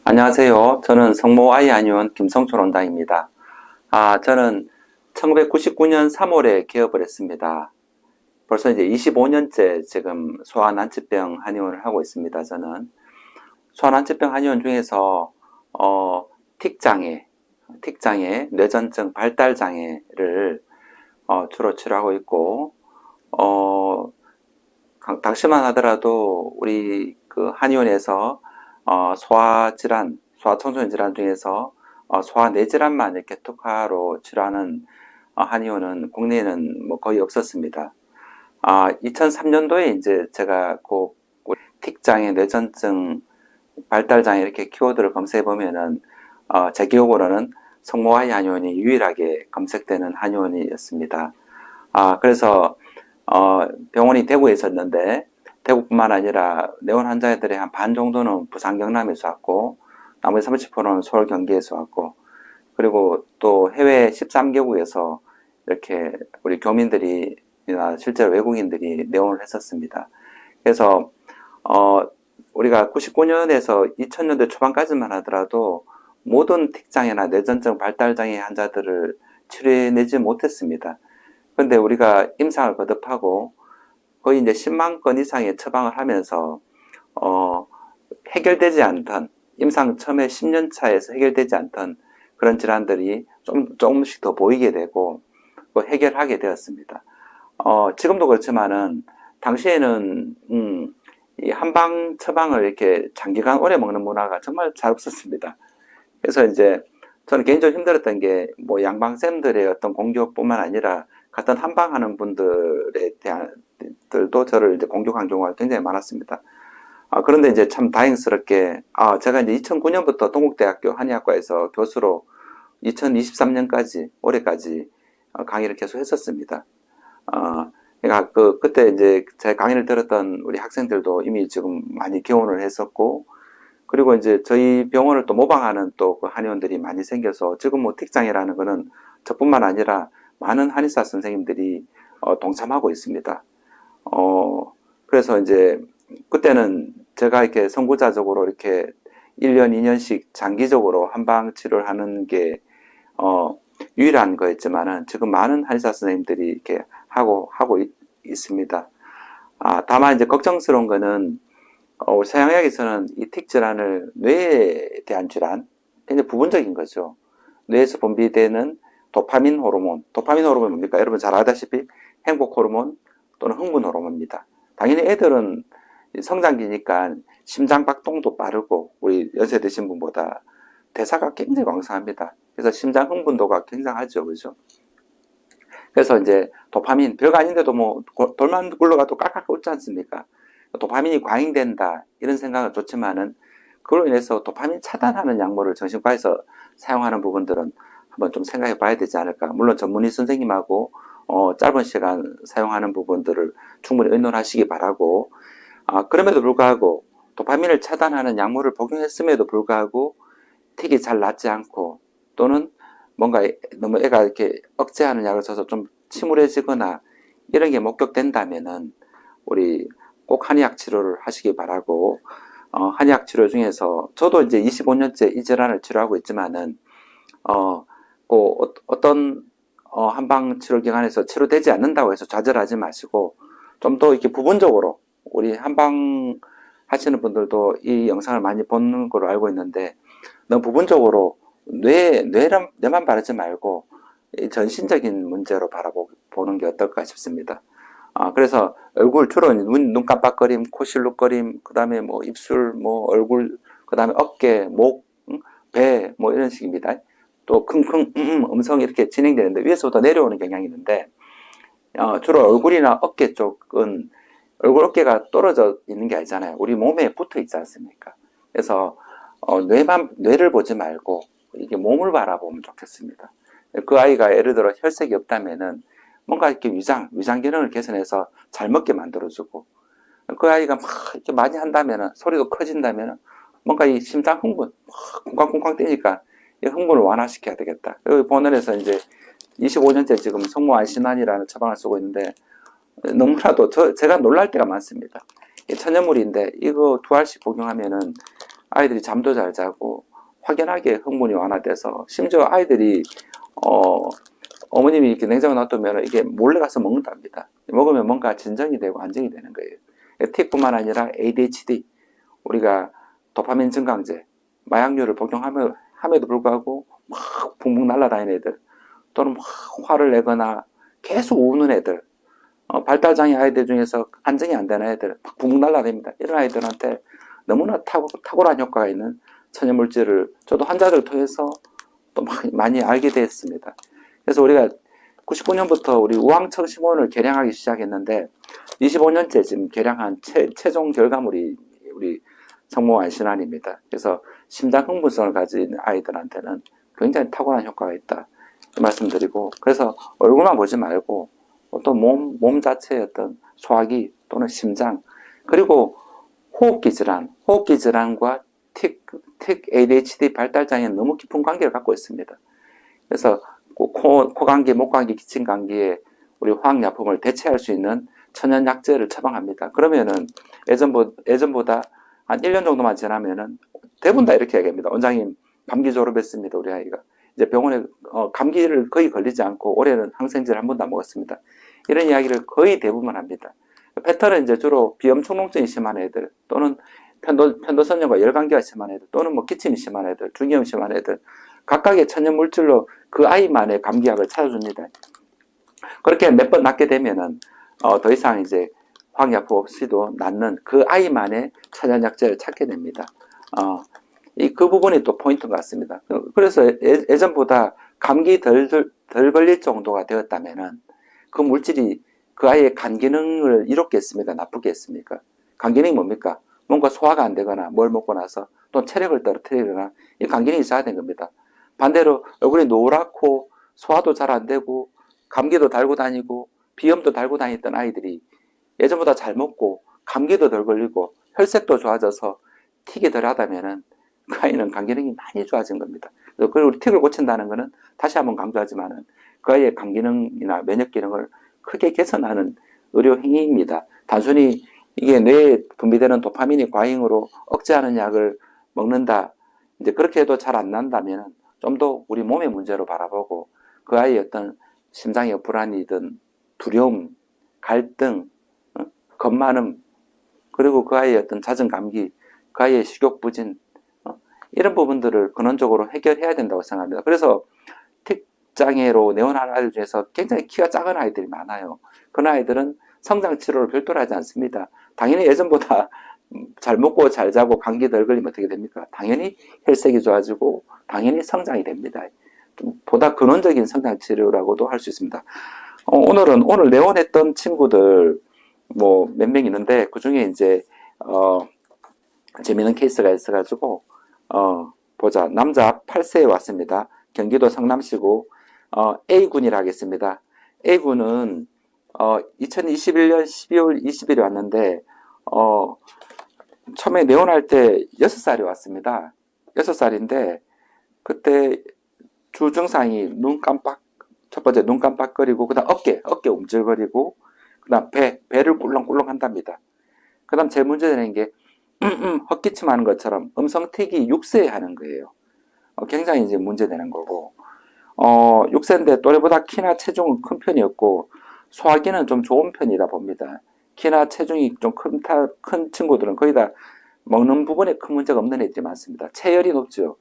안녕하세요. 저는 성모 아이 한의원 김성철 원장입니다. 저는 1999년 3월에 개업을 했습니다. 벌써 이제 25년째 지금 소아난치병 한의원을 하고 있습니다. 저는 소아난치병 한의원 중에서 틱장애, 뇌전증, 발달장애를 주로 치료하고 있고 당시만 하더라도 우리 그 한의원에서 소아질환, 소아청소년 질환 중에서 소아 뇌질환만 이렇게 특화로 치료하는 한의원은 국내에는 뭐 거의 없었습니다. 2003년도에 이제 제가 꼭 틱장애, 뇌전증, 발달장애 이렇게 키워드를 검색해 보면은 제 기억으로는 성모아이 한의원이 유일하게 검색되는 한의원이었습니다. 그래서 병원이 대구에 있었는데 대구뿐만 아니라 내원 환자들의 한 반 정도는 부산 경남에서 왔고 나머지 30%는 서울 경기에서 왔고 그리고 또 해외 13개국에서 이렇게 우리 교민들이나 실제로 외국인들이 내원을 했었습니다. 그래서 우리가 99년에서 2000년대 초반까지만 하더라도 모든 틱장애나 뇌전증 발달장애 환자들을 치료해내지 못했습니다. 그런데 우리가 임상을 거듭하고 거의 이제 10만 건 이상의 처방을 하면서 해결되지 않던 임상 처음에 10년 차에서 해결되지 않던 그런 질환들이 조금씩 더 보이게 되고 또 해결하게 되었습니다. 지금도 그렇지만은 당시에는 이 한방 처방을 이렇게 장기간 오래 먹는 문화가 정말 잘 없었습니다. 그래서 이제 저는 개인적으로 힘들었던 게 뭐 양방쌤들의 어떤 공격뿐만 아니라 같은 한방하는 분들에 대한 들도 저를 이제 공격한 경우가 굉장히 많았습니다. 그런데 이제 참 다행스럽게 제가 이제 2009년부터 동국대학교 한의학과에서 교수로 2023년까지 올해까지 강의를 계속 했었습니다. 그러니까 그때 이제 제 강의를 들었던 우리 학생들도 이미 지금 많이 개원을 했었고 그리고 이제 저희 병원을 또 모방하는 또 그 한의원들이 많이 생겨서 지금 뭐 틱장이라는 거는 저뿐만 아니라 많은 한의사 선생님들이 동참하고 있습니다. 그래서 이제 그때는 제가 이렇게 선구자적으로 이렇게 1년, 2년씩 장기적으로 한방 치료를 하는 게 유일한 거였지만은 지금 많은 한의사 선생님들이 이렇게 하고 있습니다. 다만 이제 걱정스러운 거는 서양의학에서는 이 틱 질환을 뇌에 대한 질환, 굉장히 부분적인 거죠. 뇌에서 분비되는 도파민 호르몬이 뭡니까? 여러분 잘 아다시피 행복 호르몬 또는 흥분 호르몬입니다. 당연히 애들은 성장기니까 심장 박동도 빠르고 우리 연세 드신 분보다 대사가 굉장히 왕성합니다. 그래서 심장 흥분도가 굉장하죠, 그죠? 그래서 이제 도파민 별거 아닌데도 뭐 돌만 굴러가도 깍깍 웃지 않습니까? 도파민이 과잉된다 이런 생각은 좋지만은 그로 인해서 도파민 차단하는 약물을 정신과에서 사용하는 부분들은 한번 좀 생각해 봐야 되지 않을까. 물론 전문의 선생님하고 짧은 시간 사용하는 부분들을 충분히 의논하시기 바라고 그럼에도 불구하고 도파민을 차단하는 약물을 복용했음에도 불구하고 틱이 잘 낫지 않고 또는 뭔가 너무 애가 이렇게 억제하는 약을 써서 좀 침울해지거나 이런 게 목격된다면은 우리 꼭 한의학 치료를 하시기 바라고 한의학 치료 중에서 저도 이제 25년째 이 질환을 치료하고 있지만은 어떤 한방 치료 기관에서 치료되지 않는다고 해서 좌절하지 마시고 좀 더 이렇게 부분적으로 우리 한방 하시는 분들도 이 영상을 많이 보는 걸로 알고 있는데 너무 부분적으로 뇌만 바라지 말고 전신적인 문제로 바라보는 게 어떨까 싶습니다. 그래서 얼굴 주로 눈 깜빡거림, 코 실룩거림, 그 다음에 뭐 입술, 뭐 얼굴, 그 다음에 어깨, 목, 배, 뭐 이런 식입니다. 또 킁킁, 음성이 이렇게 진행되는데 위에서부터 내려오는 경향이 있는데 주로 얼굴이나 어깨 쪽은 얼굴 어깨가 떨어져 있는 게 아니잖아요. 우리 몸에 붙어 있지 않습니까? 그래서 뇌를 보지 말고 이게 몸을 바라보면 좋겠습니다. 그 아이가 예를 들어 혈색이 없다면은 뭔가 이렇게 위장 기능을 개선해서 잘 먹게 만들어주고 그 아이가 막 이렇게 많이 한다면은 소리도 커진다면은 뭔가 이 심장 흥분 쿵쾅쿵쾅 뛰니까 이 흥분을 완화시켜야 되겠다. 여기 본원에서 이제 25년째 지금 성모 안신환이라는 처방을 쓰고 있는데 너무나도 제가 놀랄 때가 많습니다. 천연물인데 이거 2알씩 복용하면은 아이들이 잠도 잘 자고 확연하게 흥분이 완화돼서 심지어 아이들이 어머님이 이렇게 냉장고 놔두면 이게 몰래 가서 먹는답니다. 먹으면 뭔가 진정이 되고 안정이 되는 거예요. 틱뿐만 아니라 ADHD, 우리가 도파민 증강제, 마약류를 복용함에도 불구하고 막 붕붕 날아다니는 애들, 또는 막 화를 내거나 계속 우는 애들, 발달장애 아이들 중에서 안정이 안 되는 애들, 막 붕붕 날아다닙니다. 이런 아이들한테 너무나 탁월한 효과가 있는 천연물질을 저도 환자들을 통해서 또 많이 알게 됐습니다. 그래서 우리가 99년부터 우리 우황청심원을 개량하기 시작했는데 25년째 지금 개량한 최종 결과물이 우리 성모환 신안입니다. 그래서 심장 흥분성을 가진 아이들한테는 굉장히 탁월한 효과가 있다 말씀드리고, 그래서 얼굴만 보지 말고 또 몸 자체의 어떤 소화기 또는 심장, 그리고 호흡기 질환과 틱 ADHD 발달장애는 너무 깊은 관계를 갖고 있습니다. 그래서 코감기, 목감기, 기침감기에 우리 화학약품을 대체할 수 있는 천연약제를 처방합니다. 그러면은 예전보다 한 1년 정도만 지나면은 대부분 다 이렇게 얘기합니다. 원장님, 감기 졸업했습니다. 우리 아이가. 이제 병원에 감기를 거의 걸리지 않고 올해는 항생제를 한 번도 안 먹었습니다. 이런 이야기를 거의 대부분 합니다. 패턴은 이제 주로 비염충농증이 심한 애들, 또는 편도선염과 열감기가 심한 애들, 또는 뭐 기침이 심한 애들, 중이염 심한 애들, 각각의 천연물질로 그 아이만의 감기약을 찾아줍니다. 그렇게 몇 번 낫게 되면은 더 이상 이제 화학약품 없이도 낫는 그 아이만의 천연약제를 찾게 됩니다. 그 부분이 또 포인트인 것 같습니다. 그래서 예전보다 감기 덜 걸릴 정도가 되었다면은 그 물질이 그 아이의 간 기능을 이롭겠습니까? 나쁘겠습니까? 간 기능이 뭡니까? 뭔가 소화가 안 되거나 뭘 먹고 나서 또 체력을 떨어뜨리거나 이 간 기능이 있어야 되는 겁니다. 반대로 얼굴이 노랗고 소화도 잘 안 되고 감기도 달고 다니고 비염도 달고 다녔던 아이들이 예전보다 잘 먹고 감기도 덜 걸리고 혈색도 좋아져서 틱이 덜 하다면은 그 아이는 간 기능이 많이 좋아진 겁니다. 그리고 우리 틱을 고친다는 것은 다시 한번 강조하지만은 그 아이의 간 기능이나 면역 기능을 크게 개선하는 의료 행위입니다. 단순히 이게 뇌에 분비되는 도파민이 과잉으로 억제하는 약을 먹는다, 이제 그렇게 해도 잘 안 난다면 좀 더 우리 몸의 문제로 바라보고 그 아이의 어떤 심장의 불안이든 두려움, 갈등, 겁많음, 그리고 그 아이의 어떤 잦은 감기, 그 아이의 식욕부진, 이런 부분들을 근원적으로 해결해야 된다고 생각합니다. 그래서 틱장애로 내원하는 아이들 중에서 굉장히 키가 작은 아이들이 많아요. 그런 아이들은 성장 치료를 별도로 하지 않습니다. 당연히 예전보다 잘 먹고 잘 자고 감기 덜 걸리면 어떻게 됩니까? 당연히 혈색이 좋아지고 당연히 성장이 됩니다. 보다 근원적인 성장 치료라고도 할 수 있습니다. 오늘 내원했던 친구들 뭐 몇 명 있는데 그 중에 이제 재미있는 케이스가 있어가지고 보자. 남자 8세에 왔습니다. 경기도 성남시고 A군이라 하겠습니다. A군은 2021년 12월 20일에 왔는데 처음에 내원할 때 6살이 왔습니다. 6살인데 그때 주 증상이 첫 번째 눈 깜빡거리고, 그 다음 어깨 움찔거리고, 그 다음 배를 꿀렁꿀렁 한답니다. 그 다음 제일 문제되는 게 헛기침 하는 것처럼 음성틱이 6세에 하는 거예요. 굉장히 이제 문제되는 거고, 6세인데 또래보다 키나 체중은 큰 편이었고 소화기는 좀 좋은 편이다 봅니다. 키나 체중이 좀 큰 친구들은 거의 다 먹는 부분에 큰 문제가 없는 애들이 많습니다. 체열이 높죠.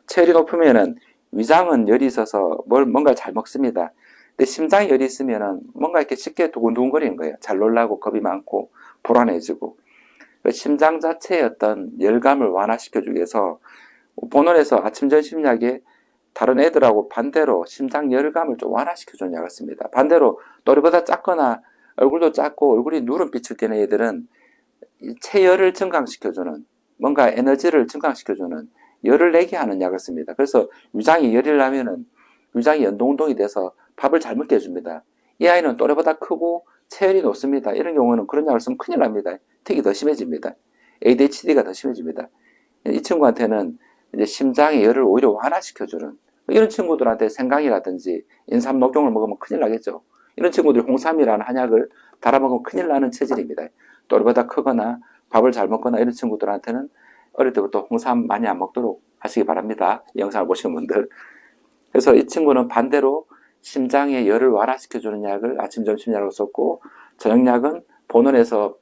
체열이 높으면은 위장은 열이 있어서 뭔가 잘 먹습니다. 근데 심장에 열이 있으면은 뭔가 이렇게 쉽게 두근두근거리는 거예요. 잘 놀라고 겁이 많고 불안해지고. 심장 자체의 어떤 열감을 완화시켜주기 위해서 본원에서 아침 점심약에 다른 애들하고 반대로 심장 열감을 좀 완화시켜주는 약을 씁니다. 반대로 또래보다 작거나 얼굴도 작고 얼굴이 누른빛을 띠는 애들은 체열을 증강시켜주는, 뭔가 에너지를 증강시켜주는, 열을 내게 하는 약을 씁니다. 그래서 위장이 열이 나면은 위장이 연동운동이 돼서 밥을 잘 먹게 해줍니다. 이 아이는 또래보다 크고 체열이 높습니다. 이런 경우는 그런 약을 쓰면 큰일 납니다. 틱이 더 심해집니다. ADHD가 더 심해집니다. 이 친구한테는 이제 심장의 열을 오히려 완화시켜주는, 이런 친구들한테 생강이라든지 인삼 녹용을 먹으면 큰일 나겠죠. 이런 친구들이 홍삼이라는 한약을 달아먹으면 큰일 나는 체질입니다. 또래보다 크거나 밥을 잘 먹거나 이런 친구들한테는 어릴 때부터 홍삼 많이 안 먹도록 하시기 바랍니다. 이 영상을 보시는 분들. 그래서 이 친구는 반대로 심장의 열을 완화시켜주는 약을 아침, 점심약으로 썼고, 저녁약은 본원에서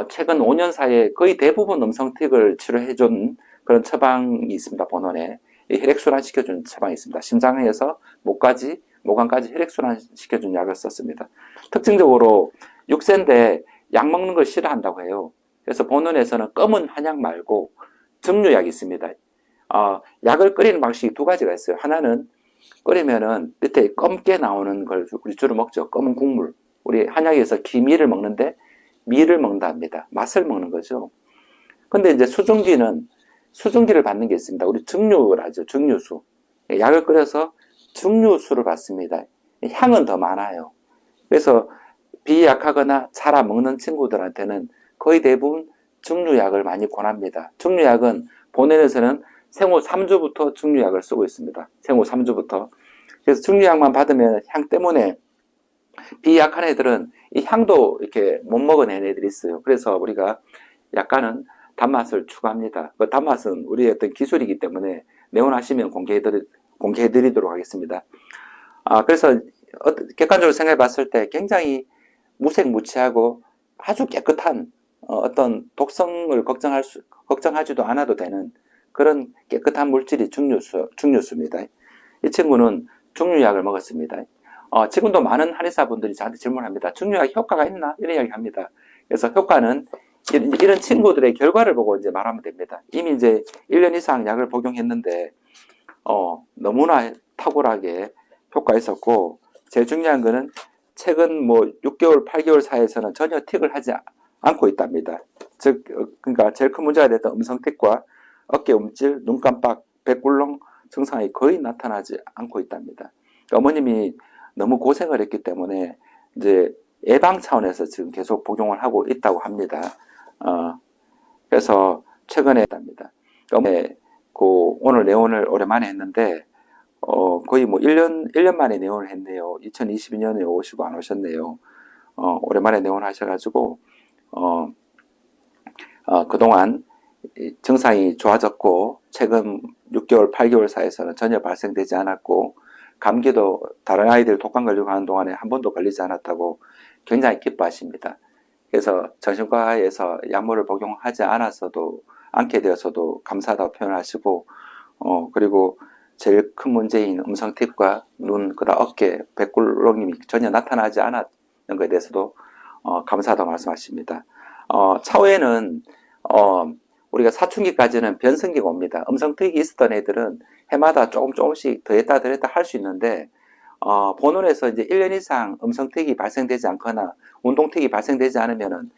최근 5년 사이에 거의 대부분 음성틱을 치료해준 그런 처방이 있습니다. 본원에. 혈액순환 시켜준 처방이 있습니다. 심장에서 목까지, 모관까지 혈액순환 시켜준 약을 썼습니다. 특징적으로 6세인데 약 먹는 걸 싫어한다고 해요. 그래서 본원에서는 검은 한약 말고 증류약이 있습니다. 약을 끓이는 방식이 두 가지가 있어요. 하나는 끓이면은 밑에 검게 나오는 걸 우리 주로 먹죠. 검은 국물. 우리 한약에서 기미를 먹는데 미를 먹는다 합니다. 맛을 먹는 거죠. 근데 이제 수증기를 받는 게 있습니다. 우리 증류를 하죠. 증류수. 약을 끓여서 증류수를 받습니다. 향은 더 많아요. 그래서 비약하거나 잘 안 먹는 친구들한테는 거의 대부분 증류약을 많이 권합니다. 증류약은 본원에서는 생후 3주부터 증류약을 쓰고 있습니다. 생후 3주부터. 그래서 증류약만 받으면 향 때문에 비약한 애들은 이 향도 이렇게 못 먹어내는 애들이 있어요. 그래서 우리가 약간은 단맛을 추가합니다. 그 단맛은 우리의 어떤 기술이기 때문에 내원하시면 공개해드리도록 하겠습니다. 그래서 객관적으로 생각해 봤을 때 굉장히 무색무취하고 아주 깨끗한 어떤 독성을 걱정하지도 않아도 되는 그런 깨끗한 물질이 증류수입니다. 이 친구는 증류약을 먹었습니다. 지금도 많은 한의사분들이 저한테 질문합니다. 증류약 효과가 있나? 이런 이야기 합니다. 그래서 효과는 이런 친구들의 결과를 보고 이제 말하면 됩니다. 이미 이제 1년 이상 약을 복용했는데, 너무나 탁월하게 효과가 있었고, 제일 중요한 거는 최근 뭐 6개월, 8개월 사이에서는 전혀 틱을 하지 않고 있답니다. 즉, 그러니까 제일 큰 문제가 됐던 음성틱과 어깨 움찔, 눈 깜빡, 배꿀렁 증상이 거의 나타나지 않고 있답니다. 그러니까 어머님이 너무 고생을 했기 때문에 이제 예방 차원에서 지금 계속 복용을 하고 있다고 합니다. 그래서 최근에 했답니다. 그러니까 오늘 내원을 오랜만에 했는데, 거의 뭐 1년 만에 내원을 했네요. 2022년에 오시고 안 오셨네요. 오랜만에 내원하셔가지고, 그동안 증상이 좋아졌고, 최근 6개월, 8개월 사이에서는 전혀 발생되지 않았고, 감기도 다른 아이들 독감 걸리고 하는 동안에 한 번도 걸리지 않았다고 굉장히 기뻐하십니다. 그래서 정신과에서 약물을 복용하지 않게 되어서도 감사하다고 표현하시고, 그리고 제일 큰 문제인 음성틱과 눈, 그다음 어깨, 배꿀렁임이 전혀 나타나지 않았는 것에 대해서도 감사하다고 말씀하십니다. 차후에는 우리가 사춘기까지는 변성기가 옵니다. 음성틱이 있었던 애들은 해마다 조금씩 더했다 덜했다 할 수 있는데, 본원에서 이제 1년 이상 음성틱이 발생되지 않거나 운동틱이 발생되지 않으면은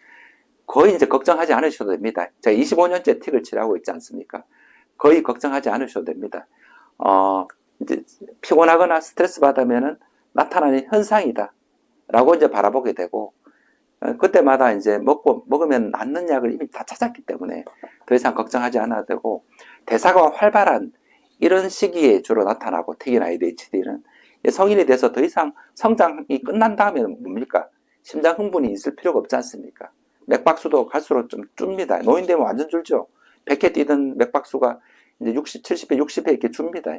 거의 이제 걱정하지 않으셔도 됩니다. 제가 25년째 틱을 치료하고 있지 않습니까? 거의 걱정하지 않으셔도 됩니다. 이제 피곤하거나 스트레스 받으면은 나타나는 현상이다. 라고 이제 바라보게 되고, 그때마다 이제 먹으면 낫는 약을 이미 다 찾았기 때문에 더 이상 걱정하지 않아도 되고, 대사가 활발한 이런 시기에 주로 나타나고, 틱이나 ADHD는 성인이 돼서 더 이상 성장이 끝난 다음에는 뭡니까? 심장 흥분이 있을 필요가 없지 않습니까? 맥박수도 갈수록 좀 줍니다. 노인 되면 완전 줄죠. 100회 뛰던 맥박수가 이제 60, 70회, 60회 이렇게 줍니다.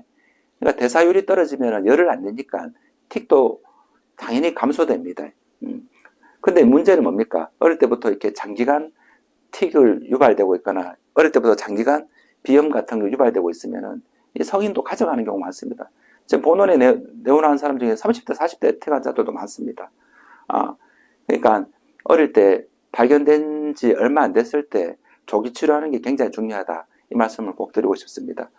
그러니까 대사율이 떨어지면 열을 안 내니까 틱도 당연히 감소됩니다. 근데 문제는 뭡니까? 어릴 때부터 이렇게 장기간 틱을 유발되고 있거나 어릴 때부터 장기간 비염 같은 거 유발되고 있으면은 성인도 가져가는 경우가 많습니다. 지금 본원에 내원하는 사람 중에 30대, 40대 틱 환자들도 많습니다. 그러니까 어릴 때 발견된 지 얼마 안 됐을 때 조기 치료하는 게 굉장히 중요하다. 이 말씀을 꼭 드리고 싶습니다.